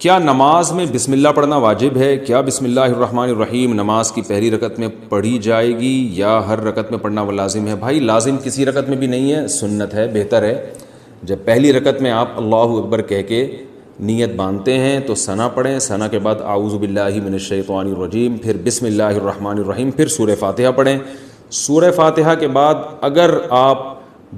کیا نماز میں بسم اللہ پڑھنا واجب ہے؟ کیا بسم اللہ الرحمن الرحیم نماز کی پہلی رکعت میں پڑھی جائے گی یا ہر رکعت میں پڑھنا وہ لازم ہے؟ بھائی لازم کسی رکعت میں بھی نہیں ہے، سنت ہے، بہتر ہے جب پہلی رکعت میں آپ اللہ اکبر کہہ کے نیت باندھتے ہیں تو ثنا پڑھیں، ثنا کے بعد اعوذ باللہ من الشیطان الرجیم، پھر بسم اللہ الرحمن الرحیم، پھر سورہ فاتحہ پڑھیں۔ سورہ فاتحہ کے بعد اگر آپ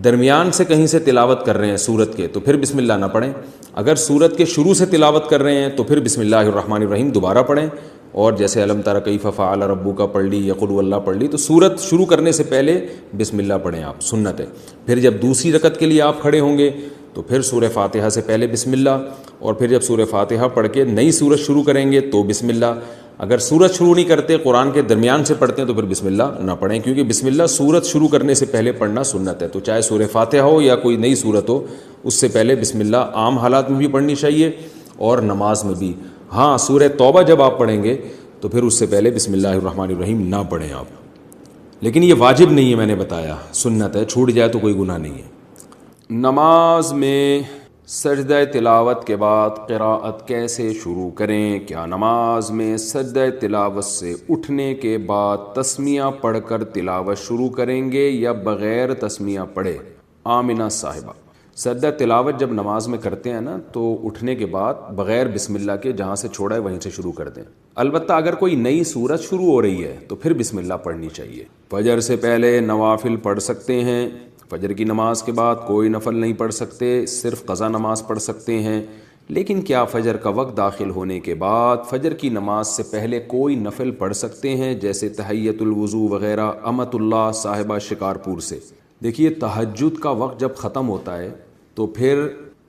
درمیان سے کہیں سے تلاوت کر رہے ہیں سورت کے تو پھر بسم اللہ نہ پڑھیں، اگر سورت کے شروع سے تلاوت کر رہے ہیں تو پھر بسم اللہ الرحمن الرحیم دوبارہ پڑھیں، اور جیسے الم تر کیف فعل ربک پڑھ لی یا قل اللہ پڑھ لی تو سورت شروع کرنے سے پہلے بسم اللہ پڑھیں آپ، سنت ہے۔ پھر جب دوسری رکعت کے لیے آپ کھڑے ہوں گے تو پھر سورہ فاتحہ سے پہلے بسم اللہ، اور پھر جب سورہ فاتحہ پڑھ کے نئی سورت شروع کریں گے تو بسم اللہ۔ اگر سورت شروع نہیں کرتے، قرآن کے درمیان سے پڑھتے ہیں تو پھر بسم اللہ نہ پڑھیں، کیونکہ بسم اللہ سورت شروع کرنے سے پہلے پڑھنا سنت ہے۔ تو چاہے سورہ فاتحہ ہو یا کوئی نئی سورت ہو، اس سے پہلے بسم اللہ عام حالات میں بھی پڑھنی چاہیے اور نماز میں بھی۔ ہاں سورہ توبہ جب آپ پڑھیں گے تو پھر اس سے پہلے بسم اللہ الرحمن الرحیم نہ پڑھیں آپ، لیکن یہ واجب نہیں ہے، میں نے بتایا سنت ہے، چھوٹ جائے تو کوئی گناہ نہیں ہے۔ نماز میں سجدہ تلاوت کے بعد قراءت کیسے شروع کریں؟ کیا نماز میں سجدہ تلاوت سے اٹھنے کے بعد تسمیہ پڑھ کر تلاوت شروع کریں گے یا بغیر تسمیہ پڑھے؟ آمنہ صاحبہ، سجدہ تلاوت جب نماز میں کرتے ہیں نا تو اٹھنے کے بعد بغیر بسم اللہ کے جہاں سے چھوڑا ہے وہیں سے شروع کر دیں۔ البتہ اگر کوئی نئی سورت شروع ہو رہی ہے تو پھر بسم اللہ پڑھنی چاہیے۔ فجر سے پہلے نوافل پڑھ سکتے ہیں، فجر کی نماز کے بعد کوئی نفل نہیں پڑھ سکتے، صرف قضا نماز پڑھ سکتے ہیں، لیکن کیا فجر کا وقت داخل ہونے کے بعد فجر کی نماز سے پہلے کوئی نفل پڑھ سکتے ہیں جیسے تحیۃ الوضو وغیرہ؟ امت اللہ صاحبہ شکارپور سے۔ دیکھیے تہجد کا وقت جب ختم ہوتا ہے تو پھر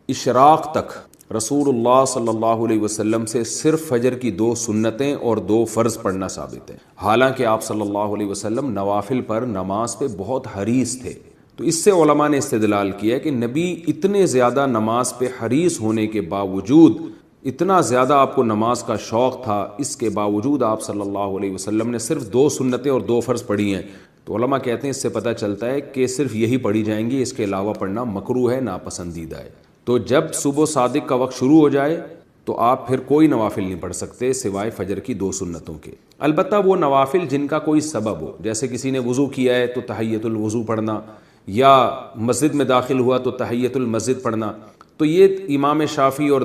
اشراق تک رسول اللہ صلی اللہ علیہ وسلم سے صرف فجر کی 2 سنتیں اور 2 فرض پڑھنا ثابت ہے، حالانکہ آپ صلی اللہ علیہ وسلم نوافل پر نماز پہ بہت حریص تھے۔ تو اس سے علماء نے استدلال کیا کہ نبی اتنے زیادہ نماز پہ حریص ہونے کے باوجود، اتنا زیادہ آپ کو نماز کا شوق تھا، اس کے باوجود آپ صلی اللہ علیہ وسلم نے صرف 2 سنتیں اور 2 فرض پڑھی ہیں۔ تو علماء کہتے ہیں اس سے پتہ چلتا ہے کہ صرف یہی پڑھی جائیں گی، اس کے علاوہ پڑھنا مکروہ ہے، ناپسندیدہ ہے۔ تو جب صبح صادق کا وقت شروع ہو جائے تو آپ پھر کوئی نوافل نہیں پڑھ سکتے سوائے فجر کی 2 سنتوں کے۔ البتہ وہ نوافل جن کا کوئی سبب ہو، جیسے کسی نے وضو کیا ہے تو تحیۃ الوضو پڑھنا، یا مسجد میں داخل ہوا تو تحیۃ المسجد پڑھنا، تو یہ امام شافعی اور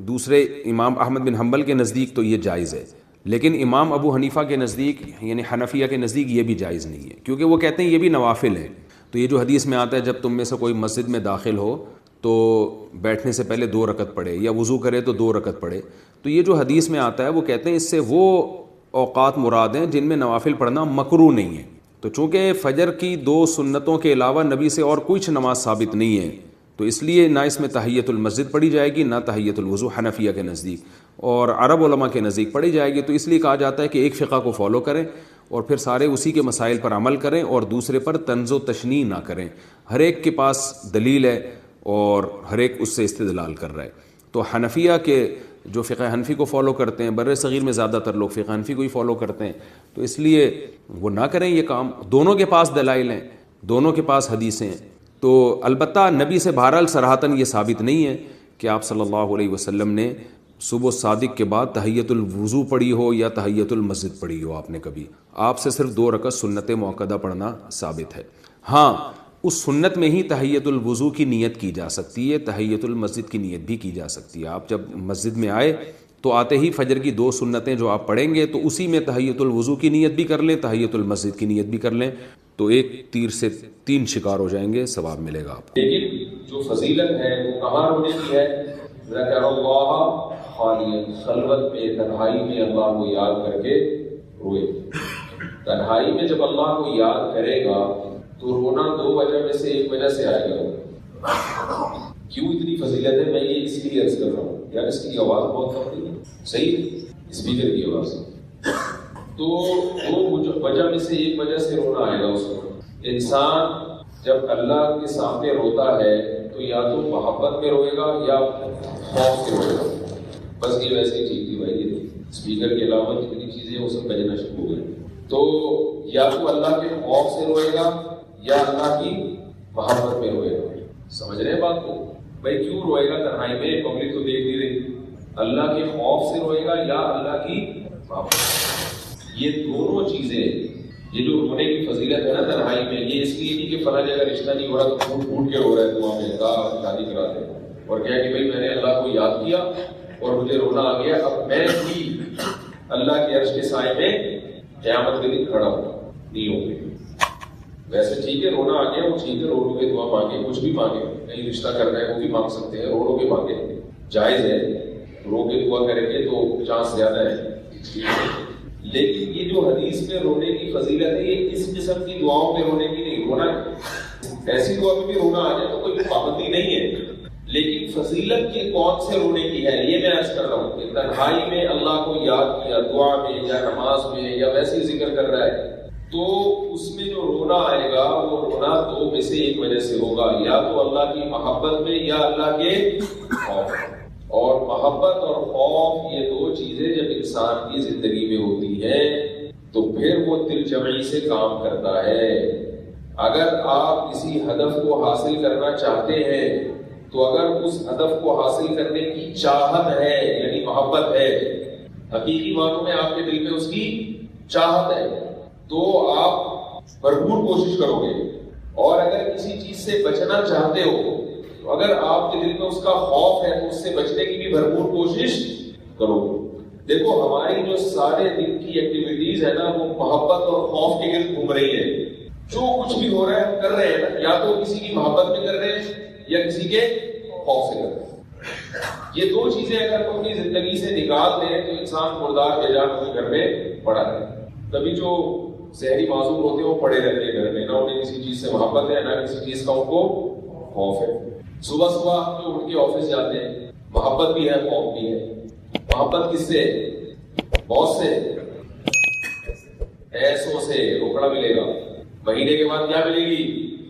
دوسرے امام احمد بن حنبل کے نزدیک تو یہ جائز ہے، لیکن امام ابو حنیفہ کے نزدیک یعنی حنفیہ کے نزدیک یہ بھی جائز نہیں ہے، کیونکہ وہ کہتے ہیں یہ بھی نوافل ہے۔ تو یہ جو حدیث میں آتا ہے جب تم میں سے کوئی مسجد میں داخل ہو تو بیٹھنے سے پہلے 2 رکعت پڑھے یا وضو کرے تو 2 رکعت پڑھے، تو یہ جو حدیث میں آتا ہے وہ کہتے ہیں اس سے وہ اوقات مراد ہیں جن میں نوافل پڑھنا مکروہ نہیں ہے۔ تو چونکہ فجر کی 2 سنتوں کے علاوہ نبی سے اور کچھ نماز ثابت نہیں ہے، تو اس لیے نہ اس میں تحیۃ المسجد پڑھی جائے گی، نہ تحیۃ الوضو حنفیہ کے نزدیک، اور عرب علماء کے نزدیک پڑھی جائے گی۔ تو اس لیے کہا جاتا ہے کہ ایک فقہ کو فالو کریں اور پھر سارے اسی کے مسائل پر عمل کریں اور دوسرے پر طنز و تشنیع نہ کریں۔ ہر ایک کے پاس دلیل ہے اور ہر ایک اس سے استدلال کر رہا ہے۔ تو حنفیہ کے جو فقہ حنفی کو فالو کرتے ہیں، بر صغیر میں زیادہ تر لوگ فقہ حنفی کو ہی فالو کرتے ہیں، تو اس لیے وہ نہ کریں یہ کام۔ دونوں کے پاس دلائل ہیں، دونوں کے پاس حدیثیں ہیں۔ تو البتہ نبی سے بہرحال صراحتاً یہ ثابت نہیں ہے کہ آپ صلی اللہ علیہ وسلم نے صبح صادق کے بعد تحیۃ الوضو پڑھی ہو یا تحیۃ المسجد پڑھی ہو، آپ نے کبھی، آپ سے صرف 2 رکعت سنت موقدہ پڑھنا ثابت ہے۔ ہاں اس سنت میں ہی تحیۃ الوضو کی نیت کی جا سکتی ہے، تحیۃ المسجد کی نیت بھی کی جا سکتی ہے۔ آپ جب مسجد میں آئے تو آتے ہی فجر کی 2 سنتیں جو آپ پڑھیں گے تو اسی میں تحیۃ الوضو کی نیت بھی کر لیں، تحیۃ المسجد کی نیت بھی کر لیں، تو ایک تیر سے 3 شکار ہو جائیں گے، ثواب ملے گا آپ کو۔ لیکن جو فضیلت ہے وہ کہاں رونے کی ہے؟ ذکر اللہ خالیاً، خلوت میں، تنہائی میں اللہ کو یاد کر کے روئے۔ تنہائی میں جب اللہ کو یاد کرے گا تو رونا 2 وجہ میں سے ایک وجہ سے آئے گا۔ کیوں اتنی فضیلت ہے میں یہ اس لیے عرض کر رہا ہوں، یار اس کی آواز بہت کم ہے، صحیح اسپیکر کی آواز، تو 2 وجہ میں سے ایک وجہ سے رونا آئے گا اس کو۔ انسان جب اللہ کے سامنے روتا ہے تو یا تو محبت میں روئے گا یا خوف سے روئے گا۔ بس یہ ویسے ہی ٹھیک تھی بھائی، یہ اسپیکر کے علاوہ جتنی چیزیں وہ سب بجنا شروع ہو گئی۔ تو یا تو اللہ کے خوف سے روئے گا یا اللہ کی محبت میں روئے گا۔ سمجھ رہے ہیں بات کو؟ بھائی کیوں روئے گا تنہائی میں؟ پبلک تو دیکھ نہیں رہی، اللہ کے خوف سے روئے گا یا اللہ کی محبت؟ یہ دونوں چیزیں، یہ جو رونے کی فضیلت ہے نا تنہائی میں، یہ اس لیے نہیں کہ فلاں جگہ رشتہ نہیں ہو رہا تو پھوٹ پھوٹ کے رو رہا ہے دعا میں کہا شادی کرا دے، اور کہا کہ بھائی میں نے اللہ کو یاد کیا اور مجھے رونا آ گیا، اب میں بھی اللہ کے عرش کے سائے میں قیامت کے دن کھڑا ہوں، نہیں ہوں گے۔ ویسے ٹھیک ہے رونا آ گیا، وہ ٹھیک ہے، رو رو کے دعا مانگے، کچھ بھی مانگے، کہیں رشتہ کرنا ہے وہ بھی مانگ سکتے ہیں، رو رو کے مانگے، جائز ہے، رو کے دعا کریں گے تو چانس زیادہ ہے۔ لیکن یہ جو حدیث میں رونے کی فضیلت ہے، یہ اس قسم کی دعاؤں میں رونے کی نہیں، رونا ایسی دعا میں بھی رونا آ جائے تو کوئی پابندی نہیں ہے، لیکن فضیلت کی کون سے رونے کی ہے یہ میں عرض کر رہا ہوں کہ تنہائی میں اللہ کو یاد کیا، دعا میں یا نماز میں یا ویسے ہی ذکر کر رہا ہے، تو اس میں جو رونا آئے گا وہ رونا دو میں سے ایک وجہ سے ہوگا، یا تو اللہ کی محبت میں یا اللہ کے خوف۔ اور محبت اور خوف یہ دو چیزیں جب انسان کی زندگی میں ہوتی ہیں تو پھر وہ دل جمعی سے کام کرتا ہے۔ اگر آپ کسی ہدف کو حاصل کرنا چاہتے ہیں تو اگر اس ہدف کو حاصل کرنے کی چاہت ہے، یعنی محبت ہے، حقیقی معنوں میں آپ کے دل میں اس کی چاہت ہے، تو آپ بھرپور کوشش کرو گے۔ اور اگر کسی چیز سے بچنا چاہتے ہو تو اگر آپ کے دل میں اس کا خوف ہے تو اس سے بچنے کی بھی بھرپور کوشش کرو گے۔ دیکھو ہماری جو سارے دن کی ایکٹیویٹیز ہے نا وہ محبت اور خوف کے گرد گھوم رہی ہے۔ جو کچھ بھی ہو رہا ہے ہم کر رہے ہیں نا، یا تو کسی کی محبت میں کر رہے ہیں یا کسی کے خوف سے کر رہے ہیں۔ یہ دو چیزیں اگر ہم اپنی زندگی سے نکال دیں تو انسان مردار بے جان اپنے گھر میں پڑا رہے۔ تبھی جو ذہنی معذور ہوتے ہیں وہ پڑے رہتے ہیں گھر میں، نہ انہیں کسی چیز سے محبت ہے نہ کسی چیز کا ان کو خوف ہے۔ صبح صبح جو اٹھ کے آفس جاتے ہیں، محبت بھی ہے خوف بھی ہے۔ محبت کس سے؟ باس سے، پیسوں سے، روکڑا ملے گا، مہینے کے بعد کیا ملے گی؟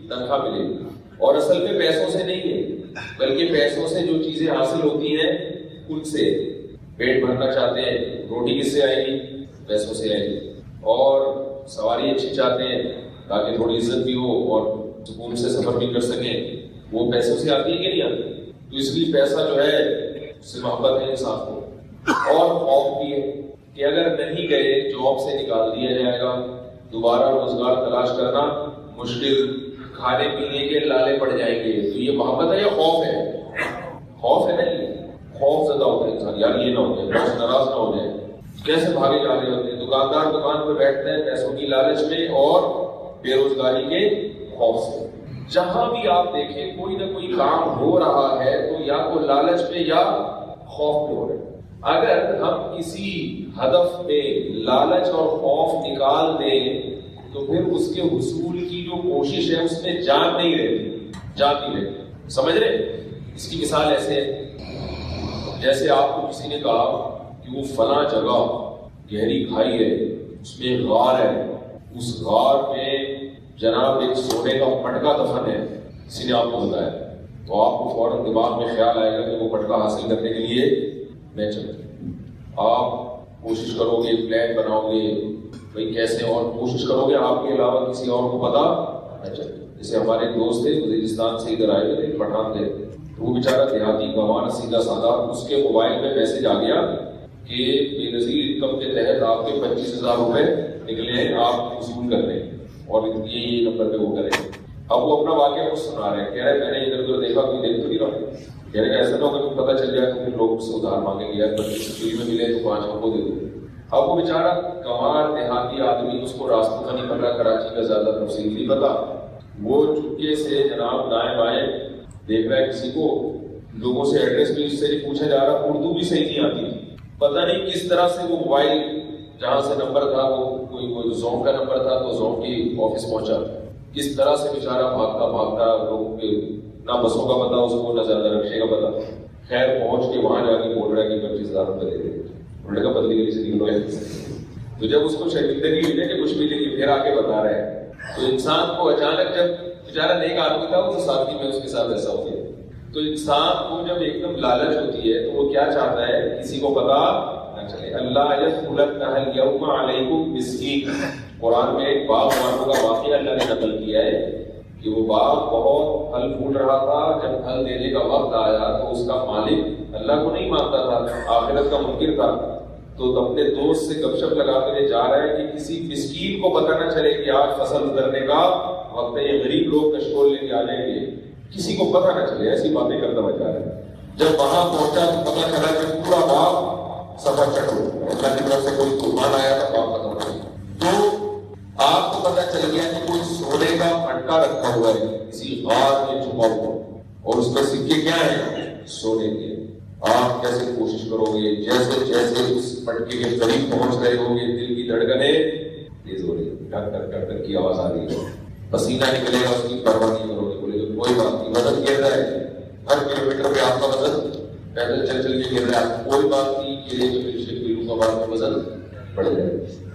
تنخواہ ملے گی۔ اور اصل میں پیسوں سے نہیں ہے، بلکہ پیسوں سے جو چیزیں حاصل ہوتی ہیں ان سے۔ پیٹ بھرنا چاہتے ہیں، روٹی کس سے آئے گی؟ پیسوں سے آئے گی۔ اور سواری اچھی چاہتے ہیں تاکہ تھوڑی عزت بھی ہو اور سکون سے سفر بھی کر سکیں، وہ پیسوں سے آتی ہے کہ نہیں آتی؟ تو اس لیے پیسہ جو ہے اس سے محبت ہے انسان کو۔ اور خوف بھی ہے کہ اگر نہیں گئے جاب سے نکال دیا جائے گا، دوبارہ روزگار تلاش کرنا مشکل، کھانے پینے کے لالے پڑ جائیں گے، تو یہ محبت ہے یا خوف ہے؟ خوف ہے نا، یہ خوف زدہ ہوتا ہے انسان، یار یہ نہ ہو جائے، بہت ناراض نہ ہو جائے، کیسے بھاگے جا رہے ہوتے ہیں۔ دکاندار دکان پہ بیٹھتے ہیں پیسوں کی لالچ میں اور بے روزگاری کے خوف سے۔ جہاں بھی آپ دیکھیں کوئی نہ کوئی کام ہو رہا ہے تو یا تو لالچ میں یا خوف میں ہو رہا ہے۔ اگر ہم کسی ہدف میں لالچ اور خوف نکال دیں تو پھر اس کے حصول کی جو کوشش ہے اس میں جان نہیں رہتی۔ سمجھ رہے؟ اس کی مثال ایسے ہے جیسے آپ کو کسی نے کہا کہ وہ فلاں جگہ گہری کھائی ہے، اس میں غار ہے، اس غار میں جناب ایک سونے کا پٹکا دفن ہے، کسی نے آپ کو بتایا، تو آپ کو فوراً دماغ میں خیال آئے گا کہ وہ پٹکا حاصل کرنے کے لیے میں چلوں۔ آپ کوشش کرو گے، پلان بناؤ گے، بھائی کیسے، اور کوشش کرو گے آپ کے علاوہ کسی اور کو پتا نہ چلے۔ جیسے ہمارے دوست تھے وزیرستان سے ادھر آئے ہوئے تھے، پٹھان تھے، وہ بیچارہ دیہاتی گنوار سیدھا سادہ، اس کے موبائل میں میسج آ گیا کہ بے نظیر انکم کے تحت آپ کے 25,000 روپے نکلے ہیں، آپ وصول کر رہے ہیں اور یہ نمبر پہ وہ کریں گے۔ اب وہ اپنا واقعہ کچھ سنا رہے ہیں، کہہ رہے میں نے ادھر ادھر دیکھا، کوئی دیکھ تو نہیں رہا، کہہ رہے ایسا نہ ہو کہ پتہ چل جائے تو پھر لوگ سے ادھار مانگیں گے، 25 فری میں ملے تو 5 ہم کو دے دو۔ اب وہ بیچارہ گنوار دیہاتی آدمی، اس کو راستوں کا نہیں پتا، کراچی کا زیادہ تفصیل نہیں پتا، وہ چپکے سے جناب دائیں بائیں دیکھ رہا ہے کسی کو، لوگوں سے ایڈریس بھی اس سے نہیں پوچھا جا رہا، اردو بھی صحیح نہیں آتی، پتہ نہیں کس طرح سے وہ موبائل جہاں سے نمبر تھا وہ زوم کا نمبر تھا تو زوم کی آفس پہنچا، کس طرح سے بیچارہ بھاگتا لوگوں کے، نہ بسوں کا پتا اس کو، نہ زیادہ رکشے کا پتا، خیر پہنچ کے وہاں جا کے بول رہا ہے کہ 25,000 روپے دے دے، انہوں نے کہا بدلی گلی سے نکلو ہے۔ تو جب اس کو شرمندگی ملے کہ کچھ ملے گی، پھر آ کے بتا رہے ہیں، تو انسان کو اچانک، جب بیچارہ نیک آدمی تھا وہ تو ساتھی میں اس کے ساتھ ایسا ہو گیا، تو انسان کو جب ایک دم لالچ ہوتی ہے تو وہ کیا چاہتا ہے، کسی کو پتا نہ چلے۔ اللہ یدخلن الیوم علیکم مسکین، قرآن میں ایک باغ والوں کا واقعہ اللہ نے نقل کیا ہے کہ وہ باغ بہت پھل پھول رہا تھا، جب پھل دینے کا وقت آیا تو اس کا مالک اللہ کو نہیں مانتا تھا، آخرت کا منکر تھا، تو اپنے دوست سے گپ شپ لگاتے ہوئے جا رہا ہے کہ کسی مسکین کو پتہ نہ چلے کہ آج فصل اترنے کا وقت ہے، یہ غریب لوگ کشکول لے کے آ جائیں گے، کسی کو پتہ نہ چلے، ایسی باتیں کرتا ہوا جا رہا ہے۔ جب وہاں پہنچا تو پتہ چلا کہ پورا باغ سفر چٹ ہو گیا، اللہ کی طرف سے کوئی طوفان آیا تھا، باغ ختم ہو گیا۔ تو آپ کو پتہ چل گیا کہ کوئی سونے کا مٹکا رکھا ہوا ہے کسی غار میں چھپا ہوا، اور اس میں سکے کیا ہیں؟ سونے کے۔ آپ کیسے کوشش کرو گے؟ جیسے جیسے اس مٹکے کے قریب پہنچ رہے ہوں گے دل کی دھڑکنیں تیز ہو رہی ہے، ٹک ٹک ٹک ٹک کی آواز آ رہی ہے، پسینہ نکلے گا، اس کی پرواہ نہیں کرو گے، بولے گا کوئی بات نہیں، وزن گر رہا ہے، ہر کلو میٹر پہ آپ کا وزن پیدل چل چل کے گر رہا ہے، کوئی بات نہیں، کیلے کے مل شیک پیلوں کا بعد میں وزن بڑھ جائے،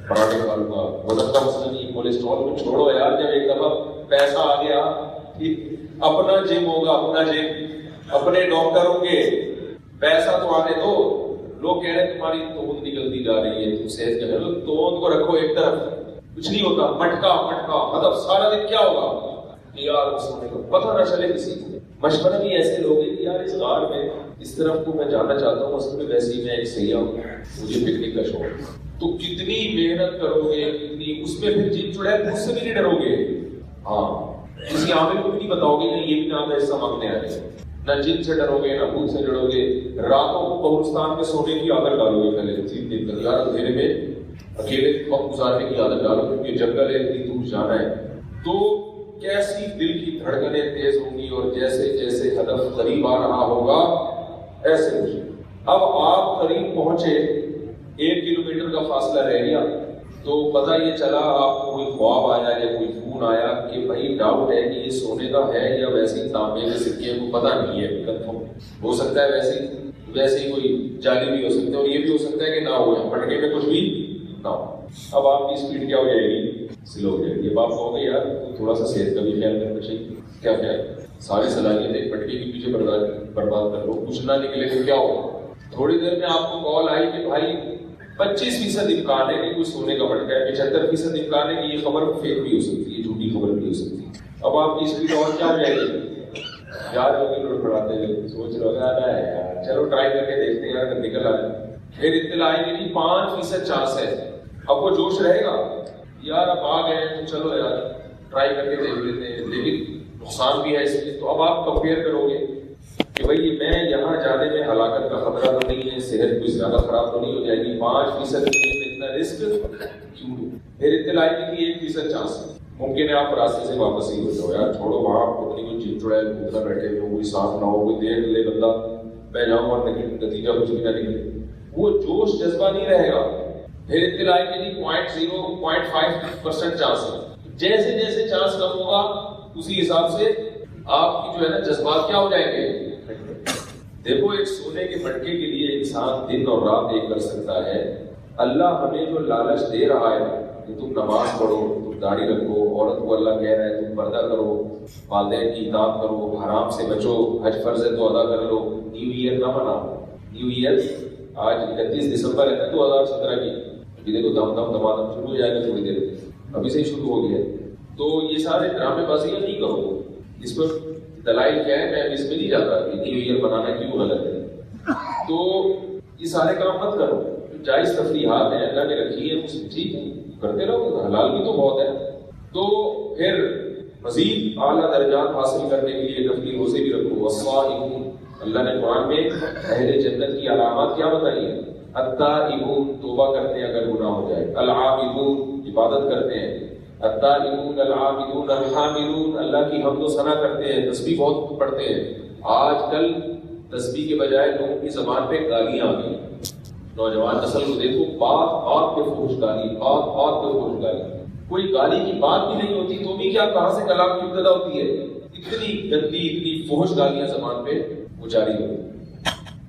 پراٹھے والوں کا وزن کا مسئلہ نہیں، کولیسٹرول کو چھوڑو یار، جب ایک دفعہ پیسہ آ گیا، اپنا جم ہوگا، اپنا جم، اپنے ڈاکٹر ہوں گے، پیسہ تو آنے دو، لوگ کہہ رہے ہیں تمہاری توند نکلتی جا رہی ہے، تم صحت کے تو توند کو رکھو ایک طرف، کچھ نہیں ہوتا، مٹکا مٹکا، مطلب سارا دن کیا ہوگا کہ یار اس ہونے کو پتہ نہ چلے کسی کو۔ مشورہ بھی ایسے لوگ ہیں کہ یار اس غار میں اس طرف کو میں جانا چاہتا ہوں، اصل میں ویسے ہی میں ایک سیاح ہوں، مجھے پکنک کا شوق ہے، تو کتنی محنت کرو گے، کتنی اس میں پھر جن چڑے مجھ سے بھی نہیں ڈرو گے، ہاں کسی عامل کو بھی نہیں بتاؤ گے کہ یہ بھی نام کا حصہ مانگنے آ رہے ہیں، نہ جن سے ڈرو گے نہ بھوت سے ڈرو گے، راتوں کو قبرستان میں سونے کی عادت ڈالو گے، پہلے تین دن تک یار اندھیرے میں اکیلے وقت گزارنے کی عادت ڈالو، کیونکہ جنگل ہے، اتنی دور جانا ہے، تو کیسی دل کی دھڑکنیں تیز ہوں گی، اور جیسے جیسے ہدف قریب آ رہا ہوگا ایسے مجھے اب آپ قریب پہنچے، 1 کلومیٹر کا فاصلہ رہ گیا، تو پتہ یہ چلا آپ کو کوئی خواب آیا یا کوئی فون آیا کہ بھائی ڈاؤٹ ہے کہ یہ سونے کا ہے یا ویسے ہی تانبے کے سکے کو پتہ نہیں ہے، کنفرم ہو سکتا ہے ویسے ہی کوئی جعلی بھی ہو سکتا ہے، اور یہ بھی ہو سکتا ہے کہ نہ ہو، پٹکے میں کچھ بھی نہ ہو۔ اب آپ کی اسپیڈ کیا ہو جائے گی؟ سلو ہو جائے گی۔ اب آپ کہو گے یار تھوڑا سا صحت کا بھی خیال کرنا چاہیے، کیا خیال؟ ساری صلاحیتیں پٹکے کے پیچھے برباد کر لو، کچھ نہ نکلے تو کیا ہوگا؟ تھوڑی دیر میں آپ کو کال آئی کہ بھائی 25% امکان ہے کہ کوئی سونے کا مٹکا ہے، 75% امکان ہے کہ یہ خبر فیک بھی ہو سکتی ہے، جھوٹی خبر بھی ہو سکتی ہے۔ اب آپ کی اسپیڈ اور کیا ہو جائے گی؟ یار لوگ پڑھاتے ہوئے سوچ رہے ہوگا یار چلو ٹرائی کر کے دیکھتے ہیں، اگر نکل آ جائے پھر اطلاع آئے گی 5% چانس ہے، اب وہ جوش رہے گا یار اب آ گئے تو چلو یار ٹرائی کر کے دیکھ لیتے ہیں، لیکن نقصان بھی ہے اس میں، تو اب آپ کمپیئر کرو گے کہ بھائی میں یہاں جانے میں ہلاکت کا خطرہ تو نہیں ہے، صحت کوئی زیادہ خراب تو نہیں ہو جائے گی، 5% میں اتنا رسک کیوں؟ پھر اطلاع آئے گی 1% چانس ہے، ممکن ہے آپ راستے سے واپس ہی ہو جاؤ، یار چھوڑو وہاں پتنی کوئی جم چڑا ہے گھومنا بیٹھے ہوئے، کوئی صاف نہ ہو، کوئی دیکھ لے بندہ میں جاؤں اور نتیجہ کچھ بھی نہ نکلے، وہ جوش جذبہ نہیں رہے گا۔ پھر اطلاع آئے گی 0.5% چانس ہے، جیسے جیسے چانس کم ہوگا اسی حساب سے آپ کی جو ہے نا جذبات کیا ہو جائیں گے۔ دیکھو ایک سونے کے مٹکے کے لیے انسان دن اور رات ایک کر سکتا ہے، اللہ ہمیں جو لالچ دے رہا ہے کہ تم نماز پڑھو، تم داڑھی رکھو، عورت کو اللہ کہہ رہا ہے تم پردہ کرو، والدین کی اطاعت کرو، حرام سے بچو، حج فرض ہے تو ادا کر لو، نیو ایئر نہ مناؤ، نیو ایئر آج 31 دسمبر ہے 2017 کی، ابھی دیکھو دم دمادم شروع ہو جائے گا تھوڑی دیر میں، ابھی سے ہی شروع ہو گیا، تو یہ سارے ڈرامے بازیاں نہیں کرو، اس پر دلائل کیا ہے میں اس میں نہیں جاتا کہ نیو ایئر بنانا کیوں غلط ہے، تو یہ سارے کام مت کرو، جائز تفریحات ہیں اللہ نے رکھی ہے اس ٹھیک ہے کرتے رہو، حلال بھی تو بہت ہے، تو پھر مزید اعلیٰ درجات حاصل کرنے کے لیے نفلی روزے بھی رکھو، والصائمون، اللہ نے قرآن میں اہل جنت کی علامات کیا بتائی ہیں، التائبون توبہ کرتے ہیں اگر گناہ ہو جائے، العابدون عبادت کرتے ہیں، التائبون العابدون الحامدون اللہ کی حمد و ثنا کرتے ہیں، تسبیح بہت پڑھتے ہیں۔ آج کل تسبیح کے بجائے لوگوں کی زبان پہ گالیاں آ گئی، نوجوان نسل کو دیکھو بات پہ فحش گالی، بات پہ فحش گالی، کوئی گالی کی بات بھی نہیں ہوتی تو بھی کیا کہاں سے کلام کی ابتدا ہوتی ہے، اتنی گندی اتنی فحش گالیاں زبان پہ جاری ہوتی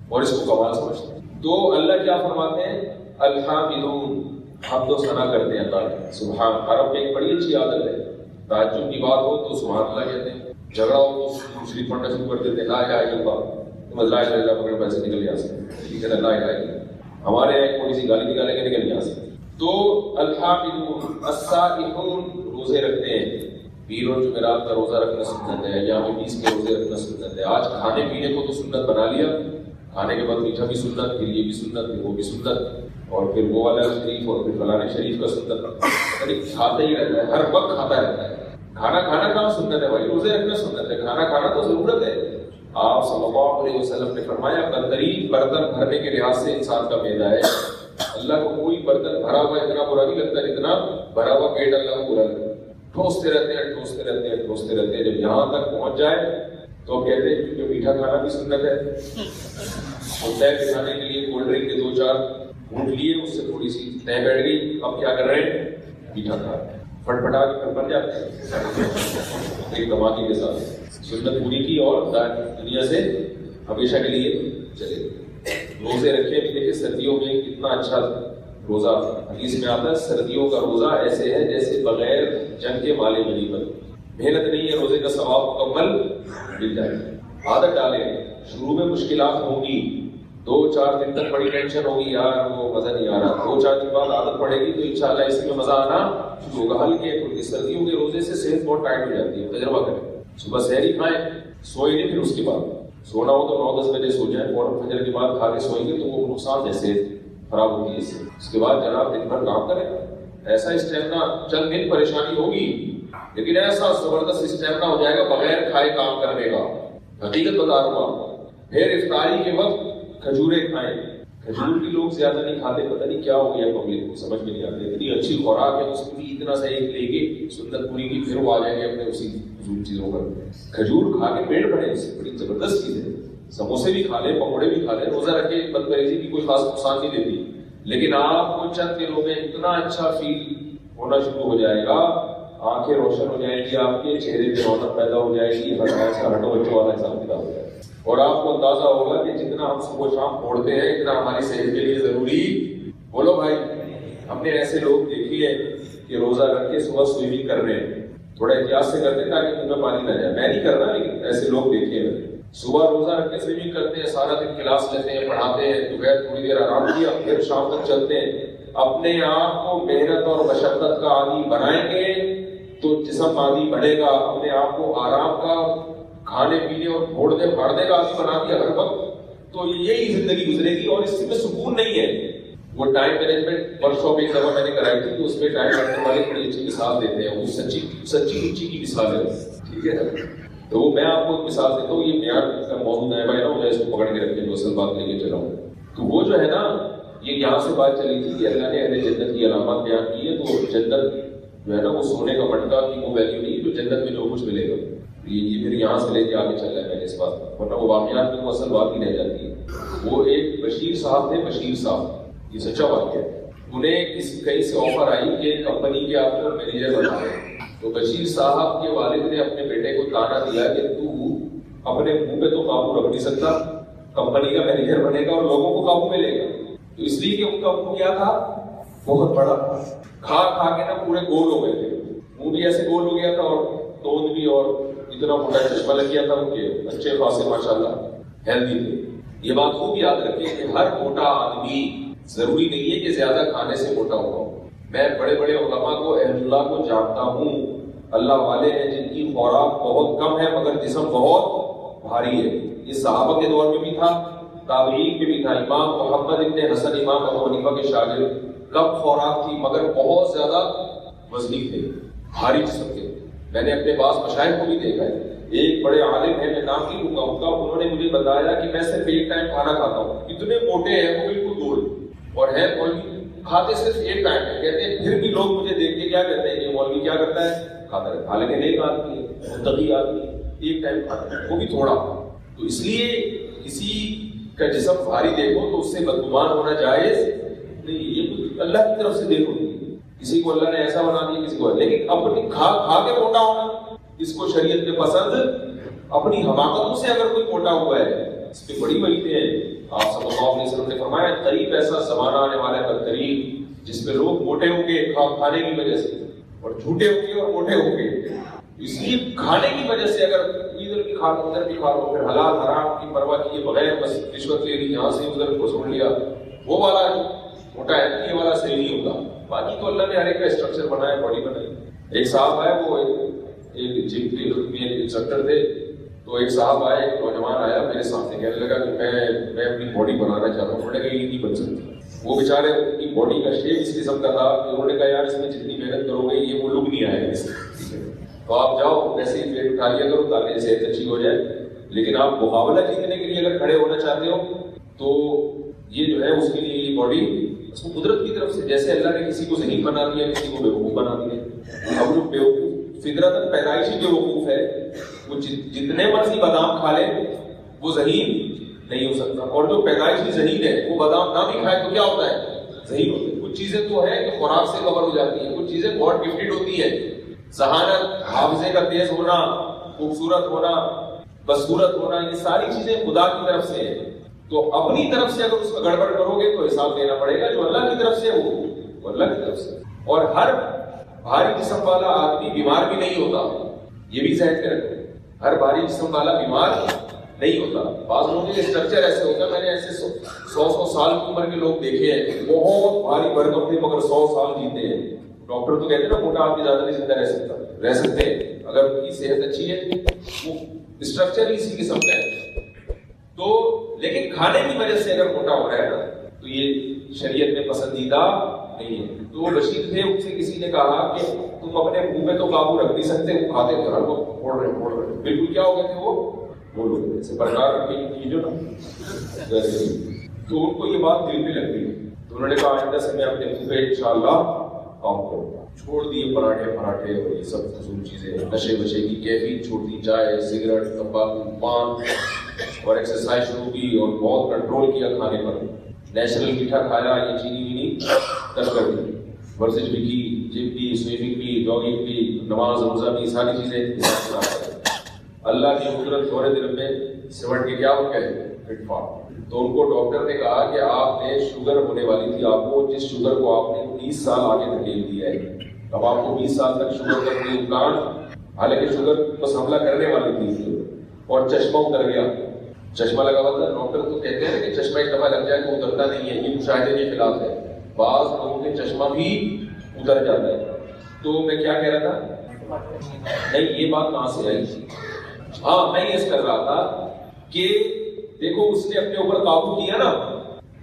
اور اس کو کمال سمجھتے ہیں۔ تو اللہ کیا فرماتے ہیں، الحامدون حمد و ثنا کرتے ہیں اللہ کی، سبحان، عرب میں ایک بڑی اچھی عادت ہے، تعجب کی بات ہو تو سبحان اللہ کہتے ہیں، جھگڑا ہو تو شریف پڑھنا شروع کر دیتے ہیں، لا الہ الا اللہ، تم اللہ الہ الا اللہ پکڑ پیسے نکل جا سکتے، ٹھیک ہے نا، لا الہ الا اللہ، ہمارے یہاں کوئی سی گالی نکالیں گے نکل جا سکتے۔ تو الحامدون السائحون روزے رکھتے ہیں، پیر اور جمعرات کا روزہ رکھنا سنت ہے، ایام بیس کے روزے رکھنا سنت ہے. آج کھانے پینے کو تو سنت بنا لیا، کھانے کے بعد میٹھا بھی سنت، پھر یہ بھی سنت، پھر وہ بھی سنت، اور پھر وہ والا شریف اور پھر فلانے شریف کا سنت. کھاتا ہی رہتا ہے، ہر وقت کھاتا رہتا ہے. کھانا کھانا کہاں سنت ہے بھائی؟ روزے رکھنا سنت ہے، کھانا کھانا تو ضرورت ہے. آپ صلی اللہ علیہ وسلم نے فرمایا بدترین برتن بھرنے کے لحاظ سے انسان کا معدہ ہے. اللہ کو کوئی برتن بھرا ہوا اتنا برا نہیں لگتا جتنا بھرا ہوا پیٹ اللہ کو برا لگتا ہے. ٹھوستے رہتے ہیں ٹھوستے رہتے ہیں ٹھوستے رہتے ہیں، جب یہاں تک پہنچ جائے تو کہتے ہیں کیونکہ میٹھا کھانا بھی سنت ہے. ہوتا ہے کھانے کے لیے کولڈ ڈرنک کے 2-4 گھونٹ لیے، اس سے تھوڑی سی تہ بیٹھ گئی، اب کیا کر رہے ہیں؟ میٹھا کھا رہے ہیں، پھٹ پھٹا کے پھر بن جاتے ہیں ایک دھماکے کے ساتھ. سنت پوری کی اور دنیا سے ہمیشہ کے لیے چلے گئے. روزے رکھے بھی دیکھیں سردیوں میں کتنا اچھا روزہ. حدیث میں آتا ہے سردیوں کا روزہ ایسے ہے جیسے بغیر جنگ کے مال غنیمت. محنت نہیں ہے، روزے کا ثواب مکمل مل جائے. عادت ڈالیں، شروع میں مشکلات ہوں گی، 2-4 دن تک بڑی ٹینشن ہوگی، یار وہ مزہ نہیں آ رہا. 2-4 دن بعد عادت پڑے گی تو انشاءاللہ اس میں مزہ آنا شروع ہوگا. ہلکے کیونکہ سردیوں کے روزے سے صحت بہت ٹائٹ ہو جاتی ہے. تجربہ کریں، صبح سحری کھائیں، سوئیں نہیں، پھر اس کے بعد سونا ہو تو 9-10 بجے سو جائیں، فوراً فجر کے بعد کھا کے سوئیں گے تو وہ نقصان جیسے خراب ہوتی ہے. اس کے بعد جناب دن بھر کام کریں، ایسا اسٹیمنا، چند دن پریشانی ہوگی لیکن ایسا زبردست اسٹیمنا ہو جائے گا بغیر کھائے کام کرنے کا. حقیقت بتا رہا ہوں آپ کو. پھر افطاری کے وقت کھجوریں کھائیں. کھجور بھی لوگ زیادہ نہیں کھاتے، پتہ نہیں کیا ہو گیا پبلک کو، سمجھ میں نہیں آتی. اتنی اچھی خوراک ہے، اس میں بھی اتنا سا ایک لے کے سنت پوری کی، پھر وہ آ جائیں گے اپنے اسی فضول چیزوں پر. کھجور کھا کے پیٹ بھرے، اس سے بڑی زبردست چیز ہے. سموسے بھی کھا لیں، پکوڑے بھی کھا لیں، روزہ رکھے، بدپریزی بھی کوئی خاص نقصان نہیں دیتی. لیکن آپ کو چند دنوں میں اتنا اچھا فیل ہونا شروع ہو جائے گا، آنکھیں روشن ہو جائیں گی، آپ کے چہرے پہ رونق پیدا ہو جائے گی، ہر ایسا ہٹو بچوں والا حساب کتاب ہو جائے گا. اور آپ کو اندازہ ہوگا کہ جتنا ہم صبح شام پھوڑتے ہیں اتنا ہماری صحت کے لیے ضروری. بولو بھائی، ہم نے ایسے لوگ دیکھے ہیں کہ روزہ رکھ کے صبح سوئمنگ کر رہے ہیں، تھوڑا احتیاط سے کرتے ہیں تاکہ منہ میں پانی نہ جائے. میں نہیں کر رہا لیکن ایسے لوگ دیکھے ہیں. صبح روزہ رکھ کے سوئمنگ کرتے ہیں، سارا دن کلاس لیتے ہیں، پڑھاتے ہیں، دوپہر تھوڑی دیر آرام کیا، پھر شام تک چلتے ہیں. اپنے آپ کو محنت اور مشقت کا عادی بنائیں گے تو جسم عادی بنے گا. اپنے آپ کو آرام کا، کھانے پینے اور پھوڑنے پھاڑنے کا عادی بنا دیا ہر وقت تو یہی زندگی گزرے گی اور اس میں سکون نہیں ہے. وہ ٹائم مینجمنٹ ورکشاپ ایک دفعہ میں نے کرائی تھی تو اس میں ٹائم رکھنے والے بڑی اچھی مثال دیتے ہیں. وہ سچی کی مثال ہے، ٹھیک ہے. تو وہ میں آپ کو ایک مثال دیتا ہوں. یہ بیان کا موضوع نیا بھائی نا مجھے اس کو پکڑ کے رکھنے جو اصل بات لے کے چلا ہوں. تو وہ جو ہے نا، یہ یہاں سے بات چلی تھی کہ اللہ نے اہل جنت کی علامات بیان کی ہے. تو جنت جو ہے نا وہ سونے کا مٹکا کی وہ ویلیو نہیں جو جنت میں جو کچھ ملے گا. یہ پھر یہاں سے لے کے آگے چل رہا ہے میں نے اس بات پر، ورنہ وہ واقعات میں وہ اصل بات ہی رہ جاتی ہے. وہ ایک بشیر صاحب تھے، بشیر صاحب، یہ سچا واقعہ ہے. انہیں کہیں سے آفر آئی کہ کمپنی کے آپ کو مینیجر بنا رہے ہیں. تو بشیر صاحب کے والد نے اپنے بیٹے کو تانا دیا کہ تو اپنے منہ پہ تو قابو رکھ نہیں سکتا، کمپنی کا مینیجر بنے گا اور لوگوں کو قابو میں لے گا. تو اس لیے کہ ان کا منہ کیا تھا، بہت بڑا، کھا کھا کے نا پورے گول ہو گئے تھے. منہ بھی ایسے گول ہو گیا تھا اور توند بھی، اور اتنا موٹا چشمہ لگ گیا تھا. ان کے اچھے خاصے ماشاءاللہ ہیلدی تھے. یہ بات خوب یاد رکھیں کہ ہر موٹا آدمی ضروری نہیں ہے کہ زیادہ کھانے سے موٹا ہوا ہو. میں بڑے بڑے علماء کو، اہل اللہ کو جانتا ہوں، اللہ والے ہیں جن کی خوراک بہت کم ہے مگر جسم بہت بھاری ہے. یہ صحابہ کے دور میں بھی تھا، تابعین میں بھی تھا. امام محمد ابن حسن امام ابو حنیفہ کے شاگرد، کم خوراک تھی مگر بہت زیادہ وزنی تھے، بھاری جسم کے. میں نے اپنے پاس مشائخ کو بھی دیکھا ہے. ایک بڑے عالم ہیں، میں نام نہیں لوں گا ان کا، انہوں نے مجھے بتایا کہ میں صرف ایک ٹائم کھانا کھاتا ہوں. اتنے موٹے ہیں وہ، بالکل گول، اور ہے مولوی، کھاتے صرف ایک ٹائم ہے. کہتے ہیں پھر بھی لوگ مجھے دیکھ کے کیا کہتے ہیں کہ مولوی کیا کرتا ہے، کھاتا ہے. حالانکہ نیک آدمی ہے، متقی آدمی ہے، ایک ٹائم کھاتا ہے، وہ بھی تھوڑا. تو اس لیے کسی کا جسم بھاری دیکھو تو اس سے بدگمان ہونا جائز نہیں. یہ اللہ کی طرف سے دیکھو، کسی کو اللہ نے ایسا بنا دیا کسی کو، لیکن اپنی کھا کے موٹا ہونا اس کو شریعت میں پسند. اپنی حماقتوں سے اگر کوئی موٹا ہوا ہے اس پہ بڑی وعیدیں ہیں. آپ صلی اللہ علیہ وسلم نے فرمایا قریب ایسا زمانہ آنے والا ہے بدترین جس میں لوگ موٹے ہوں گے کھانے کی وجہ سے، اور جھوٹے ہوں گے اور موٹے ہوں گے. اس لیے کھانے کی وجہ سے اگر ادھر بھی کھا لو ادھر بھی کھا لو، پھر حلال حرام کی پرواہ کیے بغیر بس رشوت لے لی، یہاں سے ادھر کو سن لیا، وہ والا موٹا ہے، یہ والا صحیح نہیں ہوگا. باقی تو اللہ نے ہر ایک کا اسٹرکچر بنایا، باڈی بنائی. ایک صاحب ہے وہ ایک جم کے میں انسٹرکٹر تھے، تو ایک صاحب آئے، ایک نوجوان آیا میرے سامنے، کہنے لگا کہ میں اپنی باڈی بنانا چاہتا ہوں. انہوں نے کہا یہ نہیں بن سکتی. وہ بیچارے ان کی باڈی کا شیپ اس قسم کا تھا کہ انہوں نے کہا یار اس میں جتنی محنت کرو گے یہ وہ لک نہیں آئے گا اس کا. تو آپ جاؤ ویسے ہی پیٹ اٹھا لیا کرو تاکہ صحت اچھی ہو جائے. لیکن آپ مقابلہ جیتنے کے لیے اگر کھڑے ہونا چاہتے ہو تو یہ جو ہے اس کے لیے یہ باڈی اس کو قدرت کی طرف سے، جیسے اللہ نے کسی کو ذہین بنا دیا کسی کو بیوقوف بنا دیا. اب جو بیوقوف فطرتاً پیدائشی بیوقوف ہے وہ جتنے مرضی بادام کھا لے وہ ذہین نہیں ہو سکتا، اور جو پیدائشی ذہین ہے وہ بادام نہ بھی کھائے تو کیا ہوتا ہے؟ ذہین ہوتا ہے. کچھ چیزیں تو ہے کہ خوراک سے کور ہو جاتی ہیں، کچھ چیزیں بہت گفٹڈ ہوتی ہیں. ذہانت، حافظے کا تیز ہونا، خوبصورت ہونا، بصورت ہونا، یہ ساری چیزیں خدا کی طرف سے ہیں. تو اپنی طرف سے اگر اس کو گڑبڑ کرو گے تو حساب دینا پڑے گا. جو اللہ کی طرف سے وہ اللہ کی طرف سے. اور ہر بھاری جسم والا آدمی بیمار بھی نہیں ہوتا، یہ بھی ذہن میں رکھو. ہر بھاری جسم والا بیمار نہیں ہوتا. بعض لوگوں کے اسٹرکچر ایسے ہوتا ہے، میں نے ایسے 100 سال کی عمر کے لوگ دیکھے ہیں، بہت بھاری برکم تھے مگر 100 سال جیتے ہیں. ڈاکٹر تو کہتے ہیں نا موٹا آدمی زیادہ نہیں زندہ رہ سکتے اگر ان کی صحت اچھی ہے. وہ اسٹرکچر ہی اسی قسم کا ہے. تو لیکن کھانے کی وجہ سے اگر موٹا ہو رہا ہے نا تو یہ شریعت میں پسندیدہ نہیں ہے. تو وہ بشیر تھے، ان سے کسی نے کہا کہ تم اپنے منہ پہ تو قابو رکھ نہیں سکتے، وہ کھاتے تھے ہر وقت پھوڑ رہے بالکل. کیا ہو گئے تھے وہ لوگ ایسے برقرار رکھے جو نا. تو ان کو یہ بات دل پہ لگ گئی. تو انہوں نے کہا آئندہ سے میں اپنے منہ پہ انشاءاللہ کام کروں گا. چھوڑ دیے پراٹھے اور یہ سب فضول چیزیں، نشے وشے کی کیفیت چھوڑ دی، چائے، سگریٹ، تمباکو، پان، اور ایکسرسائز شروع کی اور بہت کنٹرول کیا کھانے پر. نیچرل میٹھا کھایا، یہ چینی وینی کر دی. ورزش بھی کی، جم کی، سوئمنگ کی، جاگنگ کی، نماز روزہ بھی، ساری چیزیں. اللہ کی قدرت تھوڑے دن میں سمٹ کے کیا ہو گئے فٹ فاٹ. تو ان کو ڈاکٹر نے کہا کہ آپ نے شوگر ہونے والی تھی آپ کو، جس شوگر کو آپ نے 30 سال آگے دھکیل دیا ہے. اب آپ کو 20 سال تک شوگر کا کوئی امکان، حالانکہ شوگر بس حملہ کرنے والی تھی. اور چشمہ اتر گیا، چشمہ لگا ہوا تھا. ڈاکٹر تو کہتے ہیں کہ چشمہ ایک دفعہ لگ جائے تو اترتا نہیں ہے، یہ مشاہدے کے خلاف ہے. بعض لوگوں کے چشمہ بھی اتر جاتا ہے. تو میں کیا کہہ رہا تھا، نہیں یہ بات کہاں سے آئی؟ ہاں میں یہ کر رہا تھا کہ دیکھو اس نے اپنے اوپر قابو کیا نا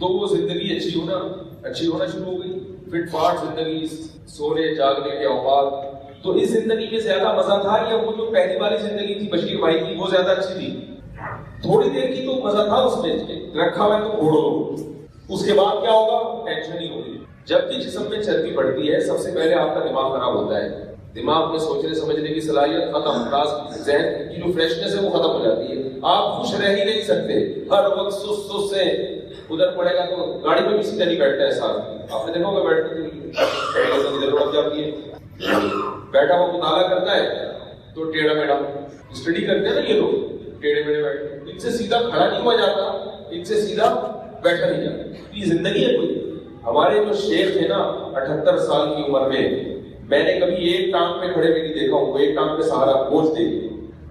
تو وہ زندگی اچھی ہونا شروع ہو گئی. فٹ فاٹ زندگی، سونے جاگنے کے اوقات. تو اس زندگی میں زیادہ مزہ تھا یا وہ جو پہلی والی زندگی تھی بشیر بھائی کی وہ زیادہ اچھی تھی؟ تھوڑی دیر کی تو مزہ تھا اس میں، رکھا ہوا ہے تو پھوڑو. اس کے بعد کیا ہوگا؟ ٹینشن ہی ہوگی. جب بھی جسم میں چربی بڑھتی ہے سب سے پہلے آپ کا دماغ خراب ہوتا ہے. دماغ میں سوچنے سمجھنے کی صلاحیت ختم، ذہن کی جو فریشنس ہے وہ ختم ہو جاتی ہے. آپ خوش رہ ہی نہیں سکتے، ہر وقت سست سے. ادھر پڑے گا تو گاڑی میں کسی طرح نہیں بیٹھتا ہے ساتھ. آپ نے دیکھا ہوگا بیٹھنے ادھر اڑ جاتی ہے. بیٹھا وہ مطالعہ کرتا ہے تو ٹیڑھا میڑھا اسٹڈی کرتے ہیں نا یہ لوگ، ٹیڑھے میڑھے بیٹھے. ان سے سیدھا کھڑا نہیں ہوا جاتا، ان سے سیدھا بیٹھا نہیں جاتا. یہ زندگی ہے کوئی؟ ہمارے جو شیخ تھے نا 78 سال کی عمر میں نے کبھی ایک ٹانگ پہ کھڑے بھی نہیں دیکھا ہوں. ایک ٹانگ پہ سہارا بوجھ دے.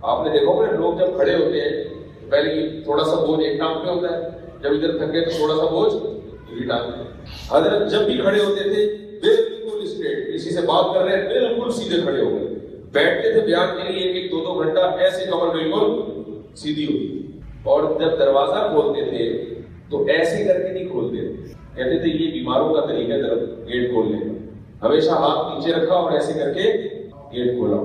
آپ نے دیکھا ہوگا لوگ جب کھڑے ہوتے ہیں پہلے یہ تھوڑا سا بوجھ ایک ٹانگ پہ ہوتا ہے، جب ادھر تھکے تو تھوڑا سا بوجھ دوسری ٹانگ پہ. حضرت جب بھی کھڑے ہوتے تھے بالکل اسٹریٹ، کسی سے بات کر رہے ہیں بالکل سیدھے کھڑے ہو گئے. بیٹھتے تھے بیان کے لیے 1-2 گھنٹہ ایسے کمر بالکل سیدھی ہوتی. اور جب دروازہ کھولتے تھے تو ایسے کر کے نہیں کھولتے، کہتے تھے یہ بیماروں کا طریقہ ہے گیٹ کھولنے کا. ہمیشہ ہاتھ نیچے رکھا اور ایسے کر کے گیٹ کھولا.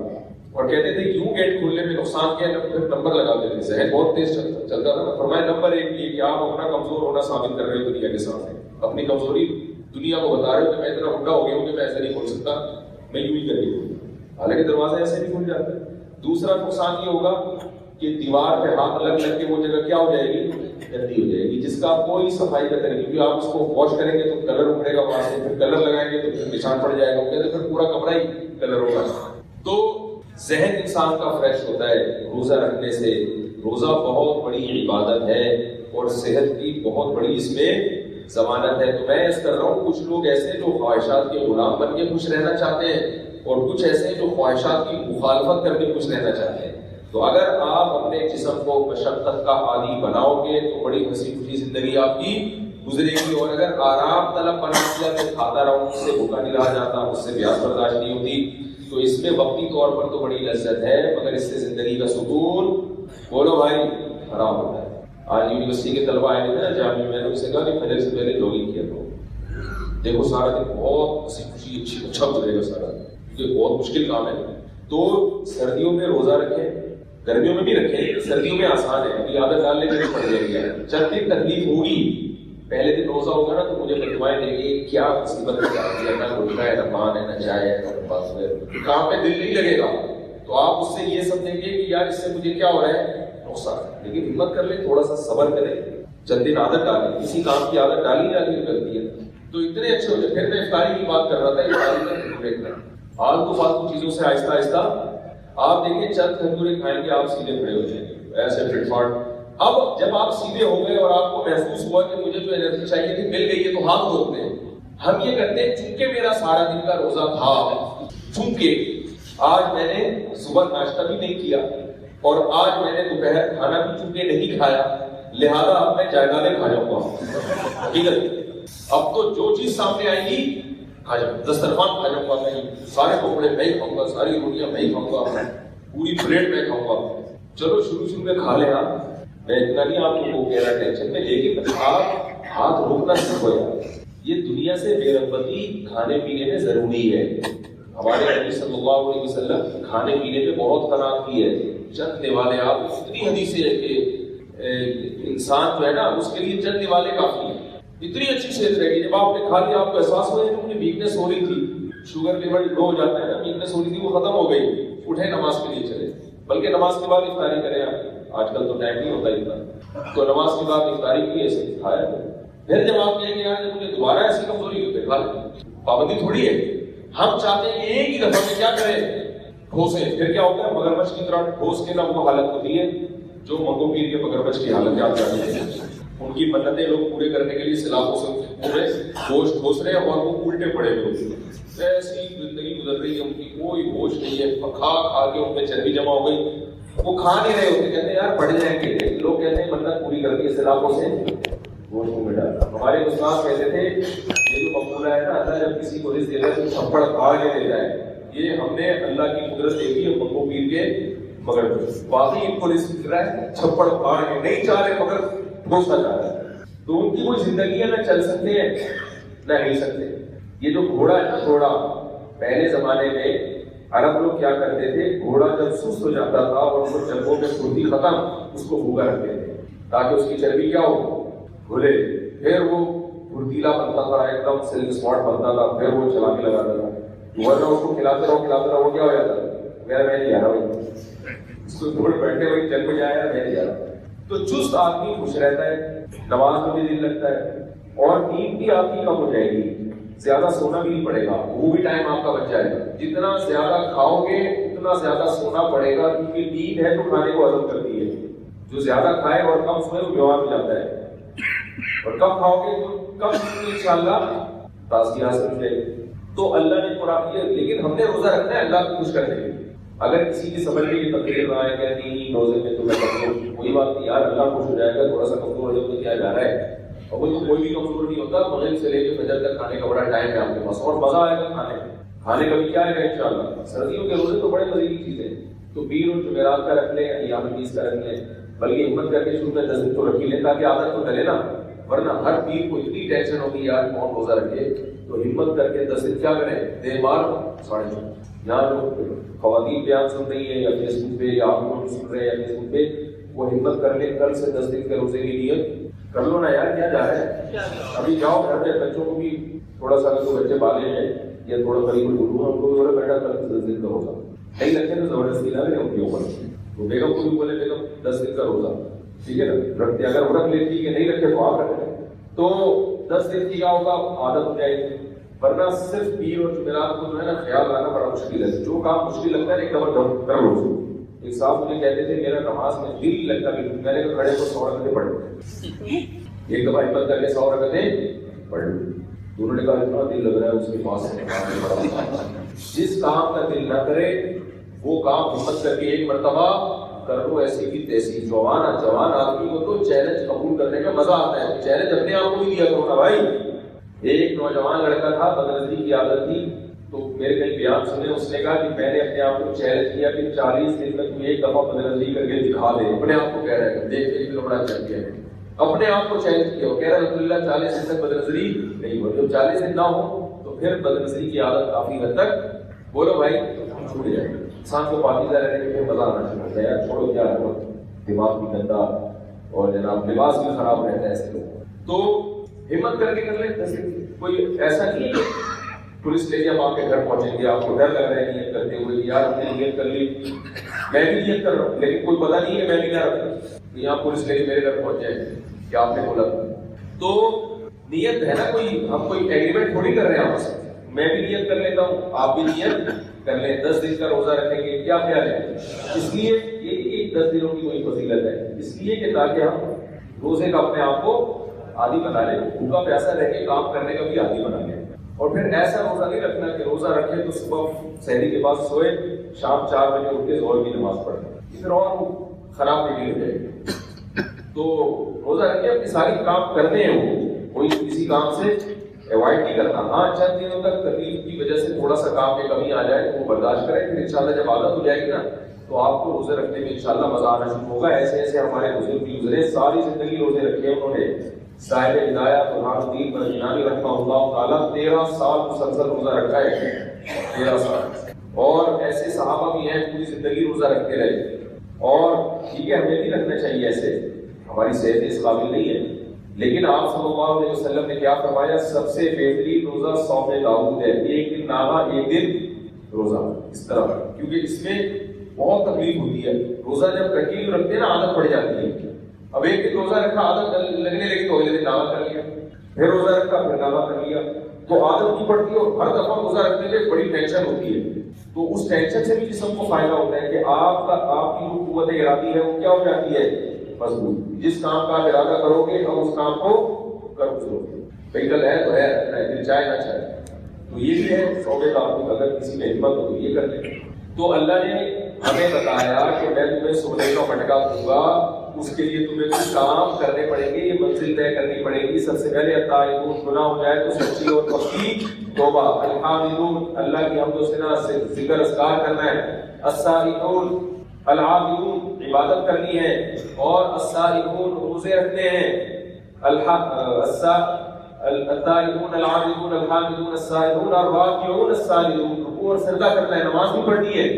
اور کہتے تھے کیوں گیٹ کھولنے میں نقصان کیا ہے؟ پھر نمبر لگاتے تھے. ذہن بہت تیز چلتا تھا نا. فرمایا نمبر 1 یہ کہ آپ اپنا کمزور ہونا ثابت کر رہے ہو دنیا کے سامنے. اپنی کمزوری دنیا کو بتا رہے ہو کہ میں اتنا بڑا ہو گیا ہوں کہ میں ایسے نہیں کھول سکتا، میں یوں ہی کر کے کھولوں. حالانکہ دروازہ ایسے نہیں کھل جاتا. دوسرا نقصان یہ ہوگا کہ دیوار پہ ہاتھ لگ کے وہ جگہ کیا ہو جائے گی؟ گندی ہو جائے گی، جس کا کوئی صفائی کا طریقہ. کیونکہ آپ اس کو واش کریں گے تو کلر اکھڑے گا وہاں سے، پھر کلر لگائیں گے تو پھر نشان پڑ جائے گا، پھر پورا کمرہ ہی کلر ہوگا. تو ذہن انسان کا فریش ہوتا ہے روزہ رکھنے سے. روزہ بہت بڑی عبادت ہے اور صحت کی بہت بڑی اس میں ضمانت ہے. تو میں اس کر رہا ہوں، کچھ لوگ ایسے جو خواہشات کے غلام بن کے خوش رہنا چاہتے ہیں اور کچھ ایسے جو خواہشات کی مخالفت کر کے خوش رہنا چاہتے ہیں. تو اگر آپ اپنے جسم کو مشقت کا عادی بناؤ گے تو بڑی ہنسی خوشی زندگی آپ کی گزرے گی. اور اگر آرام طلب بنا دیا تو کھاتا رہوں، اس سے بھوکا نہیں رہا جاتا، اس سے پیاس برداشت نہیں ہوتی، تو اس میں وقتی طور پر تو بڑی لذت ہے، مگر اس سے زندگی کا سکون بولو بھائی حرام ہوتا ہے۔ آج یونیورسٹی کے طلبہ آئے تھے نا جامعہ، میں نے ان سے کہا کہ فجر سے پہلے جوگنگ کیا کرو، دیکھو سارا دن بہت ہنسی خوشی اچھا گزرے گا سارا دن، یہ بہت مشکل کام ہے۔ تو سردیوں میں روزہ رکھیں، گرمیوں میں بھی رکھیں، سردیوں میں آسان ہے، ابھی عادت ڈالنے کے لیے پڑ جائے گی، جب تک تکلیف ہوگی پہلے دن روزہ ہوگا نا تو مجھے فتوائیں دیں گے کیا مصیبت میں جا رہی ہے، نہ روزہ ہے، نہ پان ہے، نہ چائے ہے، نہ پاس ہے، کام پہ دل نہیں لگے گا۔ تو آپ اس سے یہ سمجھیں گے کہ یار اس سے مجھے کیا ہو رہا ہے، نقصان ہے، لیکن ہمت کر لیں، تھوڑا سا صبر کریں، چند دن عادت ڈالیں، کسی کام کی عادت ڈالی جاتی ہے کرتی ہے تو اتنے اچھے ہو جائے۔ پھر میں افطاری کی بات کر رہا تھا، افطاری کا بریک کریں، آلتو فالتو چیزوں سے آہستہ آہستہ آپ دیکھیں چند کھجورے کھائیں گے آپ سیدھے کھڑے ہو جائیں گے ایسے فٹ فاٹ۔ اب جب آپ سیدھے ہو گئے اور آپ کو محسوس ہوا کہ مجھے جو انرجی چاہیے تھی مل گئی ہے تو ہاتھ دھوتے ہیں۔ ہم یہ کرتے ہیں چونکہ میرا سارا دن کا روزہ تھا، چونکہ آج میں نے صبح ناشتہ بھی نہیں کیا اور آج میں نے دوپہر کھانا بھی چونکہ نہیں کھایا، لہذا اب میں جائیدادیں کھا جاؤں گا، ٹھیک ہے؟ اب تو جو چیز سامنے آئے گی کھا جاؤں، دسترخوان کھا جاؤں گا، میں سارے پکوڑے میں ہی کھاؤں گا، ساری روٹیاں میں ہی کھاؤں گا، پوری پلیٹ میں کھاؤں گا۔ چلو شروع میں کھا لیں آپ، میں اتنا نہیں آپ کو کہہ رہا ٹینشن میں، لیکن آپ ہاتھ روکنا سیکھو یار۔ یہ دنیا سے بے رغبتی کھانے پینے میں ضروری ہے۔ ہمارے نبی صلی اللہ علیہ وسلم کھانے پینے میں بہت قناعت کی ہے، چند نوالے آپ اتنی حدیث ہے کہ انسان جو ہے نا اس کے لیے چند نوالے کافی ہیں، اتنی اچھی صحت رہے گی۔ جب آپ نے کھا لیا آپ کو احساس ہوا کہ مجھے ویکنیس ہو رہی تھی، شوگر لیول لو ہو جاتا ہے نا، ویکنیس ہو رہی تھی وہ ختم ہو گئی، اٹھے نماز کے لیے چلے، بلکہ نماز کے بعد افطاری کریں آپ، آج کل تو ٹائم نہیں ہوتا اتنا، تو نماز کے بعد افطاری کی ایسے کھایا۔ پھر جب آپ کہیں گے یار جب مجھے دوبارہ ایسی کمزوری ہوتی ہے کھا لیں، پابندی تھوڑی ہے۔ ہم چاہتے ہیں کہ ایک ہی دفعہ میں کیا کریں، ٹھوسیں، پھر کیا ہوتا ہے مگرمچھ کی طرح ٹھوس کے نا وہ حالت ہوتی ہے جو منگو پیر کے مگرمچھ کی حالت یاد کرتے ہیں، ان کی منتیں لوگ پورے کرنے کے لیے سلاخوں سے پورے گوشت ٹھوس رہے ہیں اور وہ الٹے پڑے ہوئے ہوتے ہیں، ایسی زندگی گزر رہی ہے ان کی، کوئی ہوش نہیں ہے، کھا کھا کے ان میں چربی جمع ہو گئی، وہ کھا نہیں رہے ہوتے، کہتے ہیں یار بڑھ جائیں گے، لوگ کہتے ہیں منت پوری کر دی سلاخوں سے گوشت میں ڈالا۔ ہمارے استاد کہتے تھے یہ جو مقولہ ہے نا، اللہ جب کسی کو رزق دیتا ہے تو چھپڑ پھاڑ کے دیتا ہے، یہ ہم نے اللہ کی قدرت دیکھی ہے منگو پیر کے مگر باقی ان کو رزق مل رہا ہے چھپڑ پھاڑ کے، نہیں چاہ رہے مگر ٹھوسنا چاہ رہا ہے، تو ان کی کوئی زندگی ہے نہ چل سکتے ہیں نہ ہل سکتے۔ یہ جو گھوڑا ہے نا، گھوڑا پہلے زمانے میں عرب لوگ کیا کرتے تھے، گھوڑا جب سست ہو جاتا تھا اور وہ جنگوں میں پھرتی ختم، اس کو بھوکا رکھتے تھے تاکہ اس کی چربی کیا ہو، کھلے، پھر وہ پھرتیلا بنتا تھا، ایک دم سلک اسپاٹ بنتا تھا، پھر وہ چلا کے لگاتا تھا، ورنہ اس کو کھلاتے رہو وہ کیا ہو جاتا تھا، میں نہیں جا رہا بھائی، اس کو تھوڑے بیٹھے ہوئے چل میں جایا میں نہیں جا رہا۔ تو چست آدمی خوش رہتا ہے، نماز میں بھی دل لگتا ہے اور نیند بھی آپ کی کم ہو جائے گی، زیادہ سونا بھی نہیں پڑے گا، وہ بھی ٹائم آپ کا بچ جائے گا، جتنا زیادہ کھاؤ گے اتنا زیادہ سونا پڑے گا، کیونکہ نیند ہے تو کھانے کو ہضم کرتی ہے، جو زیادہ کھائے اور کم سوئے وہ بیمار ہو جاتا ہے، اور کم کھاؤ گے تو کم انشاءاللہ تازگی حاصل ہو جائے گی۔ تو اللہ نے قرآن کیا، لیکن ہم نے روزہ رکھنا ہے اللہ کو خوش کرنے کے لیے۔ اگر کسی کی سمجھ میں یہ تقریر نہ آئے کہ نہیں روزے میں تو میں کمزور، کوئی بات نہیں یار، اللہ خوش ہو جائے گا، تھوڑا سا کمزور ہو جائے تو کیا جا رہا ہے، اور کوئی بھی کمزور نہیں ہوتا، مغرب سے لے کے فجر تک کھانے کا بڑا ٹائم ہے آپ کے پاس، اور مزہ آئے گا کھانے کا بھی کیا ہے انشاءاللہ۔ سردیوں کے روزے تو بڑے مزے کی چیز ہے، تو پیر اور جمعرات کا رکھ لیں، ایام الخمیس کا رکھ لیں، بلکہ ہمت کر کے شروع میں 10 دن تو رکھ ہی لیں تاکہ عادت تو ڈلے نا، ورنہ ہر پیر کو اتنی ٹینشن ہوگی یار کون روزہ رکھے، تو ہمت کر کے 10 دن کیا کریں، دیر بار 4:30۔ یہاں جو خواتین بیان سن رہی ہیں یا فیس بک پہ یا آپ لوگ سن رہے ہیں یا فیس بک پہ، وہ ہمت کر لیں، کل سے 10 دن کے روزے کی نیت کر لو نا یار، کیا جا رہا ہے، ابھی جاؤ گھر میں بچوں کو بھی تھوڑا سا، جو بچے بالے ہیں یا تھوڑا قریب گرو ہیں ان کو بھی بولے بیٹا کل سے 10 دن کا روزہ، نہیں رکھے تو زبردستی نہ کریں ان کے اوپر، تو بیگم کو بھی بولے بیگم 10 دن کا روزہ، ٹھیک ہے نا، رکھتے اگر وہ رکھ لیتی ہے نہیں رکھے تو آپ رکھ لیں، تو 10 دن کی کیا ہوگا عادت ہو جائے گی، ورنہ صرف پیر اور جمعرات کو جو ہے نا خیال رکھنا بڑا مشکل ہے، جو کام مشکل لگتا ہے ایک دفعہ کر لو۔ ایک صاحب مجھے کہتے تھے میرا نماز میں دل نہیں لگتا بالکل، میں نے کہا کھڑے کو 100 رکعتیں پڑھ لو، ایک دفعہ ہمت کر کے 100 رکعتیں پڑھ لو، انہوں نے کہا اتنا دل لگ رہا ہے اس کے پاس، جس کام کا دل نہ کرے وہ کام ہمت کر کے ایک مرتبہ کر لو، ایسی کی تیسی۔ جوان آدمی کو تو چیلنج قبول کرنے کا مزہ آتا ہے، چیلنج اپنے آپ کو بھی دیا کرو نا بھائی۔ ایک نوجوان لڑکا تھا، بدنظری کی عادت تھی، تو تو میرے کئی بیان سنے، اس نے کہا کہ میں نے اپنے آپ کو چیلنج کیا کہ 40 دن تک ایک دفعہ بدنظری کر کے دکھا دے. اپنے آپ کو کہہ رہا ہے، دیکھ کے بھی بڑا چیلنج ہے، اپنے آپ کو چیلنج کیا. وہ کہہ رہا ہے الحمدللہ 40 دن تک بدنظری نہیں ہو. جب 40 دن نہ ہو تو پھر بدنظری کی عادت کافی حد تک بولو بھائی چھوٹ جائے. انسان کو پاکیزہ رہنے کے لیے مزہ آنا شروع ہوتا ہے. یار چھوڑو کیا ہے، دماغ بھی گندا اور جناب لباس بھی خراب رہتا ہے ایسے لوگ. تو ہمت کر کے کر لیں. کوئی ایسا نہیں ہے پولیس لے کے آپ کے گھر پہنچیں گے، آپ کو ڈر لگ رہا ہے نیت کرتے ہوئے کہ یار ہم نے نیت کر لی، میں بھی نیت کر رہا ہوں لیکن کوئی پتہ نہیں ہے میں بھی نہ رکھوں، یہاں پولیس لے کے میرے گھر پہنچ جائے کہ آپ نے بولا. تو نیت ہے نا، کوئی ہم کوئی ایگریمنٹ تھوڑی کر رہے ہیں آپ سے. میں بھی نیت کر لیتا ہوں، آپ بھی نیت کر لیں. 10 دن کا روزہ رکھیں گے، کیا خیال ہے؟ اس لیے یہ 10 دنوں کی کوئی فضیلت ہے، اس لیے کہ تاکہ ہم روزے کا اپنے آپ کو عادی بنا لیں، بھوکا پیاسا رہ کے کام کرنے کا بھی عادی بنا لیں. اور پھر ایسا روزہ نہیں رکھنا کہ روزہ رکھے تو صبح سحری کے بعد سوئے، شام 4 بجے اٹھ کے ظہر کی نماز پڑھیں، پھر اور خراب نہیں ہو جائے گی. تو روزہ رکھے اپنی ساری کام کرنے ہیں، وہ کوئی کسی کام سے اوائڈ نہیں کرنا. ہاں چند دنوں تک تکلیف کی وجہ سے تھوڑا سا کام میں کمی آ جائے تو وہ برداشت کریں، پھر انشاءاللہ جب عادت ہو جائے گی نا تو آپ کو روزے رکھنے میں انشاءاللہ مزہ آنا شروع ہوگا. ایسے ایسے ہمارے بزرگ بھی گزرے، ساری زندگی روزے رکھے انہوں نے. صاحب ہدایت برہان الدین برجنانی رحمہ اللہ تعالیٰ 13 سال مسلسل روزہ رکھا ہے، 13 سال. اور ایسے صحابہ بھی ہیں پوری زندگی روزہ رکھتے رہے. اور ٹھیک ہے ہمیں بھی رکھنا چاہیے، ایسے ہماری صحت اس قابل نہیں ہے. لیکن آپ صلی اللہ علیہ وسلم نے کیا فرمایا؟ سب سے بہترین روزہ صوم داؤد ہے، ایک دن ناغا ایک دن روزہ. اس طرح کیونکہ اس میں بہت تکلیف ہوتی ہے. روزہ جب کنٹینیو رکھتے ہیں نا عادت پڑ جاتی ہے. اب ایک دن روزہ رکھا عادت لگنے لگی تو اگلے دن ناغا کر لیا، پھر روزہ رکھا پھر ناغا کر لیا، تو عادت نہیں پڑتی. اور ہر دفعہ روزہ رکھنے میں بڑی ٹینشن ہوتی ہے. تو اس ٹینشن سے بھی جسم کو فائدہ ہوتا ہے کہ آپ کی جو قوت ارادی ہے وہ کیا ہو جاتی ہے؟ مضبوط. جس کام کا ارادہ کرو گے ہم اس کام کو کر گزرو گے. بھائی کل ہے تو ہے، دل چاہے نہ چاہے. تو یہ بھی ہے صوبے کا، اگر کسی میں ہمت ہو تو یہ کر لیں. تو اللہ نے ہمیں بتایا کہ میں تمہیں سونے کا مٹکا دوں گا، اس کے لیے تمہیں کچھ کام کرنے پڑیں گے، یہ منزل طے کرنی پڑے گی. سب سے پہلے التائبون، گناہ ہو جائے تو سچی اور پکی توبہ. الحامدون، اللہ کی حمد و ثنا سے ذکر اذکار کرنا ہے. السائحون، العابدون، عبادت کرنی ہے. اور السائحون، روزے رکھنے ہیں. التائبون، العابدون، الحامدون، السائحون، الراکعون، الساجدون، رکوع اور سجدہ کرنا ہے. نماز بھی پڑھنی ہے،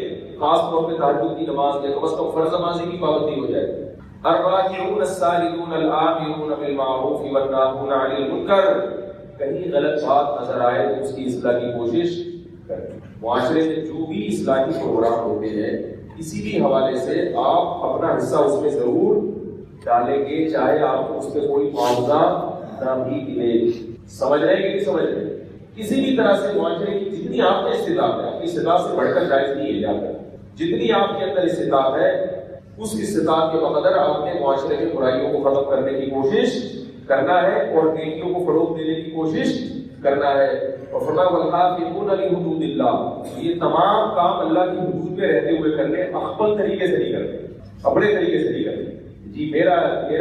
خاص طور پہ تہجد کی نماز ہے، کم از کم فرض نمازی کی پابندی ہو جائے. الراکعون، الساجدون، الآمرون بالمعروف والناہون عن المنکر. کہیں غلط بات نظر آئے تو اس کی اصلاح کی کوشش کریں. معاشرے میں جو بھی اصلاحی پروگرام ہوتے ہیں کسی بھی حوالے سے آپ اپنا حصہ اس میں ضرور ڈالیں گے، چاہے آپ کو اس پہ کوئی معاوضہ نہ بھی ملے. سمجھ رہے ہیں کہ نہیں سمجھ رہے؟ کسی بھی طرح سے معاشرے کی جتنی آپ میں استطاعت ہے، اپنی استطاعت سے بڑھ کر جائز نہیں ہے. جا کر جتنی آپ کے اندر استطاعت ہے اس استطاعت کے بقدر آپ نے معاشرے میں برائیوں کو ختم کرنے کی کوشش کرنا ہے اور نیکیوں کو فروغ دینے کی کوشش کرنا ہے. اور فرمایا والحافظون لحدود اللہ، یہ تمام کام اللہ کی حدود میں رہتے ہوئے کرنے، اخبل طریقے سے نہیں کرنے، اپنے طریقے سے نہیں کرنے. جی میرا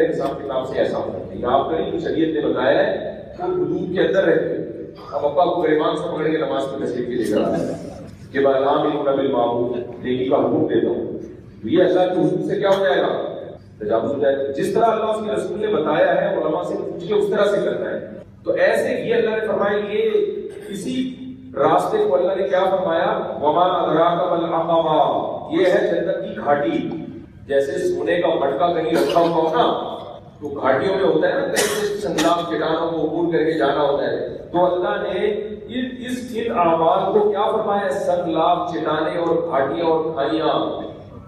حساب کتاب سے ایسا ہوتا ہے کہ آپ کریں تو شریعت نے بتایا ہے وہ حدود کے اندر رہتے ہیں. اب ابا کو گریبان سے پکڑ کے نماز کی تشریف کے لے کر آتا ہے کہ الامرون بالمعروف، نیکی کا حکم دیتا ہوں. یہ اللہ کی حدود سے کیا ہو جائے گا؟ تجاوز ہو جائے گا. جس طرح اللہ اس کے رسول نے بتایا ہے علماء سے پوچھ کے اس طرح سے کرنا ہے. تو ایسے یہ اللہ نے فرمایا یہ اسی راستے کو اللہ نے کیا فرمایا؟ وما ادراک ما العقبہ، یہ ہے جنت کی گھاٹی. جیسے سونے کا مٹکا کہیں رکھا ہوا ہو نا تو گھاٹیوں میں ہوتا ہے نا، کہیں سنگلاف چٹانوں کو عبور کر کے جانا ہوتا ہے. تو اللہ نے ان اعمال کو کیا فرمایا؟ سنگلاف، چٹانے اور گھاٹیاں اور کھائیاں،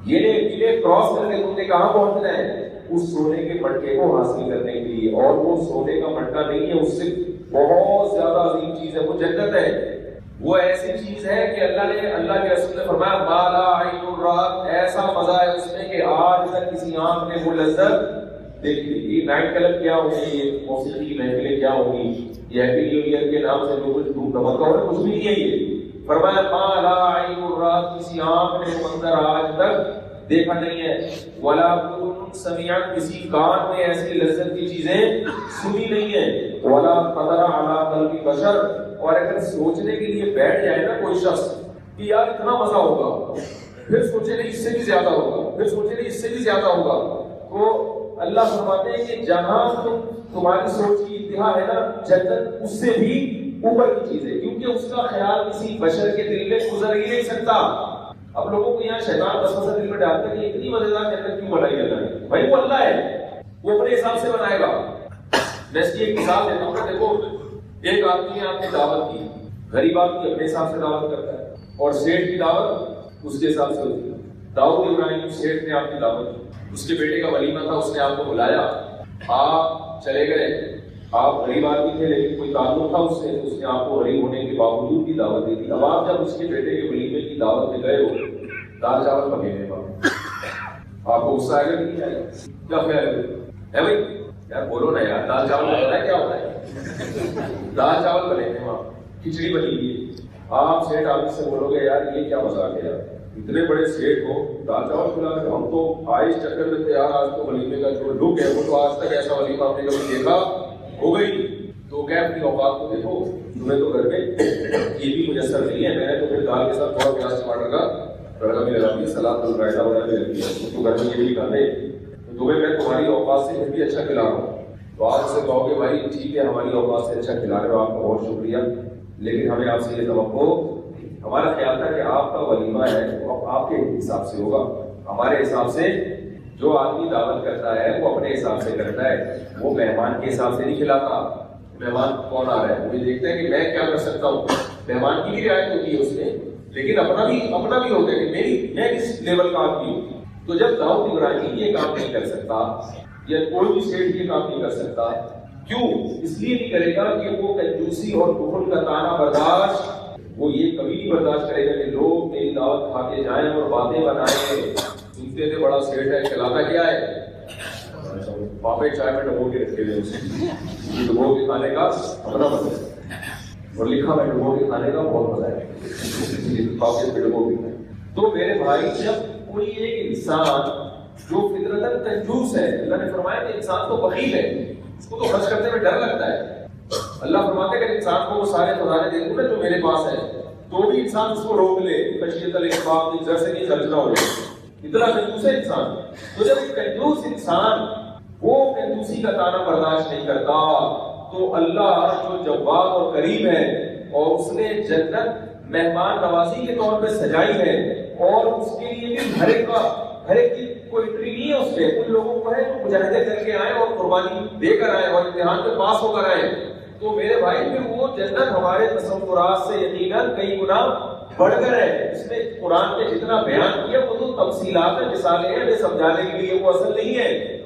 یہ کراس کر کے تم نے کہاں پہنچنا ہے؟ اس سونے کے مٹکے کو حاصل کرنے کے لیے. اور وہ سونے کا مٹکا نہیں ہے، اس سے بہت زیادہ عظیم چیز ہے، وہ جنت ہے. وہ ایسی چیز ہے کہ اللہ کے رسول نے فرمایا بالا عین الرات، ایسا مزہ ہے اس میں کہ آج تک کسی آنکھ نے وہ لذت دیکھی. یہ نائٹ کلب کیا ہوگی، یہ موسیقی کی محفلیں کیا ہوگی، یہ ہیپی نیو ایئر کے نام سے جو کچھ دھوم دھماکہ ہے کچھ بھی نہیں ہے. یہ فرمایا بالا عین الرات، کسی آنکھ نے وہ منظر آج تک دیکھا نہیں ہے. ولا سمیعا کسی کان نے ایسی لذت کی چیزیں سنی نہیں ہیں، ولا قدر علی قلب بشر، اور اگر سوچنے کے لیے بیٹھ جائے نا کوئی شخص کہ یار اتنا مزہ ہوگا، پھر سوچے نہیں اس سے بھی زیادہ ہوگا، پھر سوچے نہیں اس سے بھی زیادہ ہوگا، تو اللہ فرماتے ہیں کہ جہاں تمہاری سوچ کی انتہا ہے نا، جنت اس سے بھی اوپر کی چیز ہے، کیونکہ اس کا خیال کسی بشر کے دل میں گزر ہی نہیں سکتا۔ اب لوگوں کو یہاں شیطان وسوسہ دل میں ڈالتا ہے کہ اتنی مزیدار جنت کیوں بنائی اللہ نے؟ بھائی وہ اللہ ہے، وہ اپنے حساب سے بنائے گا۔ میں اس کی ایک مثال دیتا ہوں کہ دیکھو ایک آدمی نے آپ نے دعوت کی، غریب آدمی اپنے حساب سے دعوت کرتا ہے اور سیٹھ کی دعوت اس کے حساب سے ہوتی ہے۔ داؤد ابراہیم سیٹھ نے آپ کی دعوت کی، اس کے بیٹے کا ولیمہ تھا، اس نے آپ کو بلایا، آپ چلے گئے، آپ غریب آدمی تھے لیکن کوئی تعلق تھا اس نے آپ کو غریب ہونے کے باوجود بھی دعوت دی تھی۔ اب آپ جب اس کے بیٹے کے ولیمے کی دعوت میں گئے ہو، دال چاول پکے ہوئے آپ کو غصہ آئے گا نہیں آئے گا؟ کیا خیال ہے بھائی؟ یار بولو نا یار، دال چاول بنا ہے کیا ہوتا ہے؟ دال چاول بنے ہیں وہاں، کھچڑی بنی ہوئی ہے، آپ سیٹھ آدمی سے بولو گے یار یہ کیا مذاق ہے یار، اتنے بڑے سیٹھ ہو دال چاول کھلا کر، ہم تو آئے اس چکر میں تھے یار، آج تو ولیمے کا جو لک ہے وہ تو آج تک ایسا ولیمہ آپ نے کبھی دیکھا ہو گئی، تو کیا اپنی اوقات کو دیکھو، تمہیں تو گھر میں یہ بھی میسر نہیں ہے، میں نے تو پھر دال کے ساتھ تھوڑا پیاز ٹماٹر کا تڑکا بھی لگا دیا، سلاد تو رائتا وغیرہ بھی لگی ہے، تو گھر میں یہ بھی کھاتے، تو تمہیں میں تمہاری اوقات سے پھر بھی اچھا کھلا رہا ہوں، تو آپ سے کہو گے بھائی ٹھیک ہے ہماری اوقات سے اچھا کھلا رہے ہو، آپ کا بہت شکریہ، لیکن ہمیں آپ سے یہ توقع، ہمارا خیال تھا کہ آپ کا ولیمہ ہے وہ آپ کے حساب سے ہوگا، ہمارے حساب سے جو آدمی دعوت کرتا ہے وہ اپنے حساب سے کرتا ہے، وہ مہمان کے حساب سے نہیں کھلاتا۔ مہمان کون آ رہا ہے وہ دیکھتا ہے کہ میں کیا کر سکتا ہوں، مہمان کی بھی رعایت ہوتی ہے اس میں، لیکن اپنا بھی ہوتا ہے کہ میں کس لیول کا آدمی ہوں۔ تو جب داؤد ابراہیم یہ کام نہیں کر سکتا یا کوئی بھی سیٹھ یہ کام نہیں کر سکتا، کیوں؟ اس لیے نہیں کرے گا کہ وہ کنجوسی اور بخل کا طعنہ برداشت وہ یہ کبھی نہیں برداشت کرے گا کہ لوگ میری دعوت کھا کے جائیں اور باتیں بنائیں، سنتے تھے بڑا سیٹ ہے، کھلاتا کیا ہے؟ پاپے چائے میں ڈبو کے رکھے ہوئے، اسے ڈبو کے کھانے کا اپنا مزہ ہے، اور لکھا میں ڈبو کے کھانے کا بہت مزہ ہے، پاپے پہ ڈبو کے کھانے۔ تو میرے بھائی جب کوئی ایک انسان جو فطرتاً کنجوس ہے، اللہ نے فرمایا کہ انسان تو بخیل ہے، اس کو تو خرچ کرنے میں ڈر لگتا ہے، اللہ فرماتے ہیں کہ انسان کو وہ سارے خزانے دے دوں نا جو میرے پاس ہے، تو بھی انسان اس کو روک لے، خشیت الانفاق کی جیسے نہیں خرچ نہ ہو جائے، اتنا کنجوس ہے انسان۔ تو جب ایک کنجوس انسان وہ کنجوسی کا طعنہ برداشت نہیں کرتا، تو اللہ جو جواد اور کریم ہے اور اس نے جنت مہمان نوازی کے طور پہ سجائی ہے، اور اس کے لیے بھی ہر ایک کی کوئی انٹری نہیں ہے اس پہ، ان لوگوں کو ہے جو مجاہدے کر کے آئے اور قربانی دے کر آئے اور امتحان میں پاس ہو کر آئے، تو میرے بھائی پھر وہ جنت ہمارے تصورات سے یقیناً کئی گنا بڑھ کر ہے۔ اس میں قرآن نے جتنا بیان کیا وہ تو تفصیلات مثالیں ہیں، ہمیں سمجھانے کے لیے، وہ اصل نہیں ہے۔